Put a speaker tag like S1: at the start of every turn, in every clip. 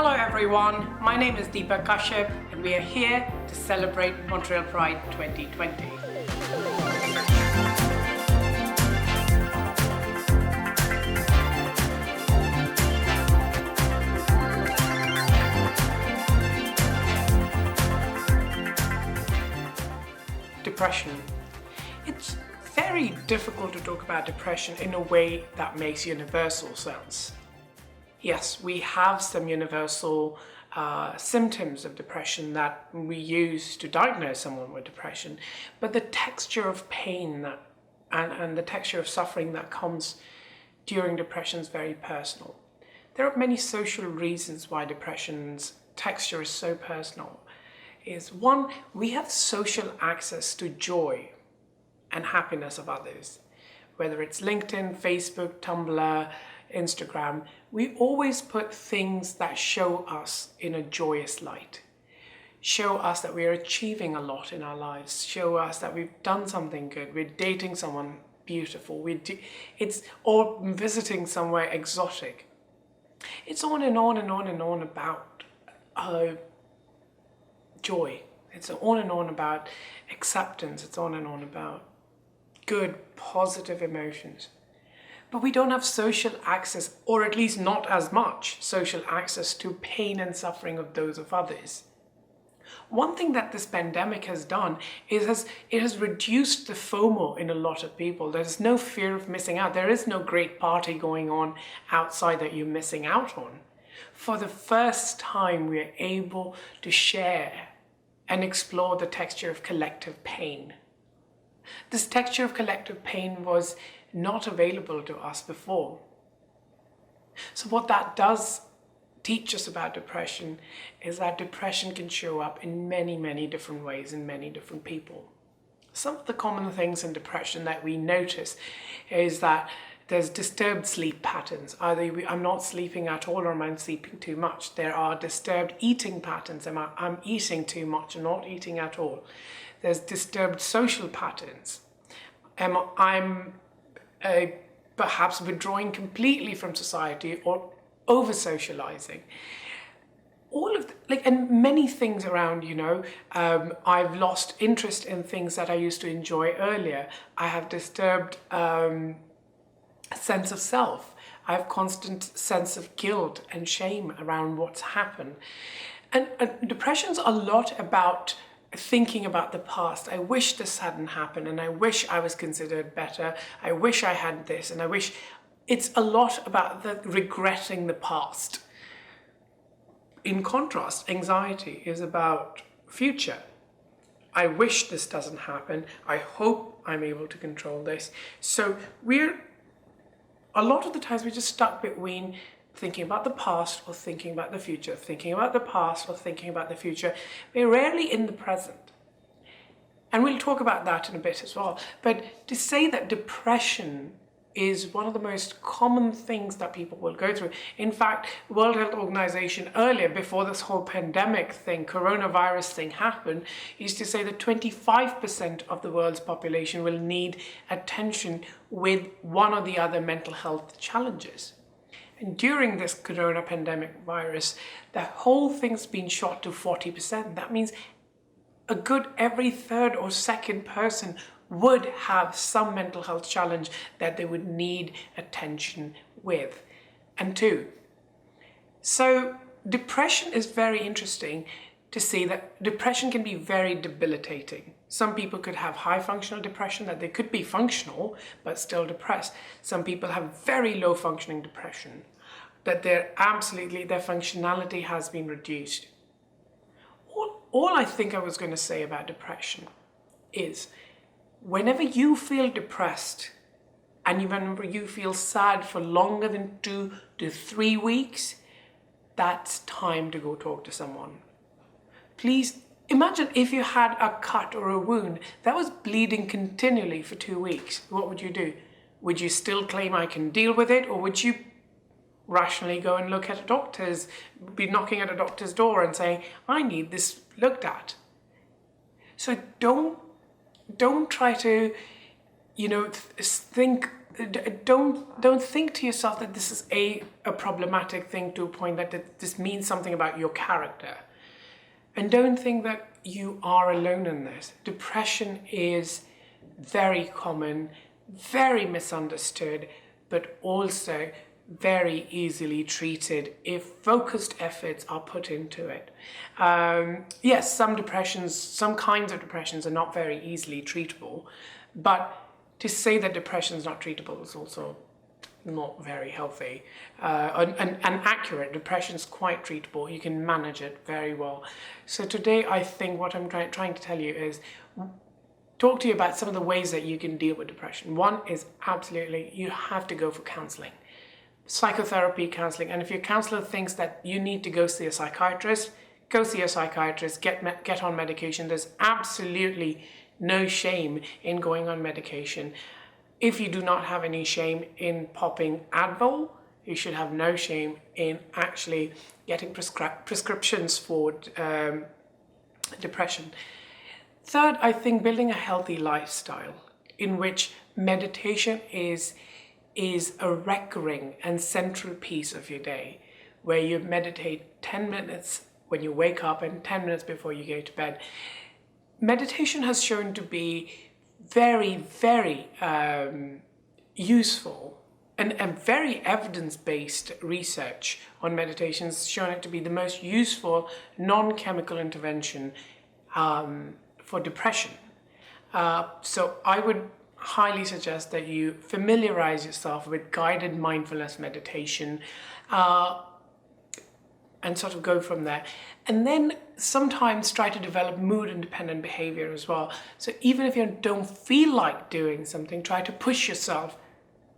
S1: Hello everyone, my name is Deepak Kashyap and we are here to celebrate Montreal Pride 2020. Depression. It's very difficult to talk about depression in a way that makes universal sense. Yes, we have some universal symptoms of depression that we use to diagnose someone with depression, but the texture of pain and the texture of suffering that comes during depression is very personal. There are many social reasons why depression's texture is so personal. One, we have social access to joy and happiness of others. Whether it's LinkedIn, Facebook, Tumblr, Instagram, we always put things that show us in a joyous light. Show us that we are achieving a lot in our lives. Show us that we've done something good. We're dating someone beautiful. Or visiting somewhere exotic. It's on and on and on and on about joy. It's on and on about acceptance. It's on and on about good, positive emotions. But we don't have social access, or at least not as much social access to pain and suffering of those of others. One thing that this pandemic has done is it has reduced the FOMO in a lot of people. There's no fear of missing out. There is no great party going on outside that you're missing out on. For the first time, we are able to share and explore the texture of collective pain. This texture of collective pain was not available to us before. So what that does teach us about depression is that depression can show up in many, many different ways in many different people. Some of the common things in depression that we notice is that there's disturbed sleep patterns. Either I'm not sleeping at all or I'm sleeping too much. There are disturbed eating patterns. I'm eating too much or not eating at all. There's disturbed social patterns. I'm perhaps withdrawing completely from society or over-socializing. All of and many things around, I've lost interest in things that I used to enjoy earlier. I have disturbed sense of self. I have constant sense of guilt and shame around what's happened. And depression's a lot about thinking about the past. I wish this hadn't happened and I wish I was considered better. I wish I had this and I wish. It's a lot about regretting the past. In contrast, anxiety is about future. I wish this doesn't happen. I hope I'm able to control this. So a lot of the times we're just stuck between thinking about the past or thinking about the future, thinking about the past or thinking about the future. We're rarely in the present. And we'll talk about that in a bit as well. But to say that depression is one of the most common things that people will go through. In fact, World Health Organization earlier, before this whole pandemic thing, coronavirus thing happened, used to say that 25% of the world's population will need attention with one or the other mental health challenges. And during this corona pandemic virus, the whole thing's been shot to 40%. That means a good every third or second person would have some mental health challenge that they would need attention with. And two, so depression is very interesting to see that depression can be very debilitating. Some people could have high functional depression, that they could be functional but still depressed. Some people have very low functioning depression, that their functionality has been reduced. All I think I was going to say about depression is whenever you feel depressed and whenever you feel sad for longer than 2 to 3 weeks, that's time to go talk to someone. Please imagine if you had a cut or a wound that was bleeding continually for 2 weeks. What would you do? Would you still claim I can deal with it, or would you rationally go and be knocking at a doctor's door and saying, I need this looked at? So don't try to, think don't think to yourself that this is a problematic thing to a point that this means something about your character. And don't think that you are alone in this. Depression is very common, very misunderstood, but also very easily treated if focused efforts are put into it. Yes, some kinds of depressions are not very easily treatable, but to say that depression is not treatable is also not very healthy and accurate. Depression is quite treatable. You can manage it very well. So today I think what I'm trying to tell you is talk to you about some of the ways that you can deal with depression. One is absolutely you have to go for counseling. Psychotherapy, counseling, and if your counselor thinks that you need to go see a psychiatrist, go see a psychiatrist, get on medication. There's absolutely no shame in going on medication. If you do not have any shame in popping Advil, you should have no shame in actually getting prescriptions for depression. Third, I think building a healthy lifestyle in which meditation is a recurring and central piece of your day, where you meditate 10 minutes when you wake up and 10 minutes before you go to bed. Meditation has shown to be very, very useful, and very evidence-based research on meditation has shown it to be the most useful non-chemical intervention for depression. So I would highly suggest that you familiarize yourself with guided mindfulness meditation and sort of go from there. And then sometimes try to develop mood independent behavior as well. So even if you don't feel like doing something, try to push yourself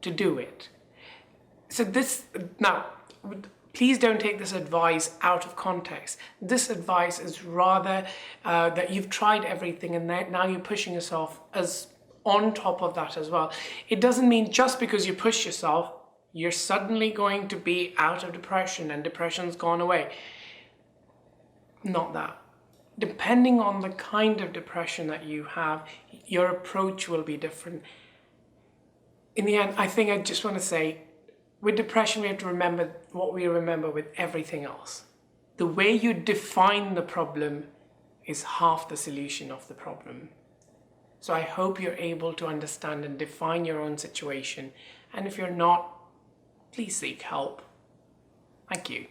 S1: to do it. So now, please don't take this advice out of context. This advice is rather that you've tried everything and now you're pushing yourself as on top of that as well. It doesn't mean just because you push yourself, you're suddenly going to be out of depression and depression's gone away. Not that. Depending on the kind of depression that you have, your approach will be different. In the end, I think I just want to say, with depression, we have to remember what we remember with everything else. The way you define the problem is half the solution of the problem. So I hope you're able to understand and define your own situation. And if you're not, please seek help. Thank you.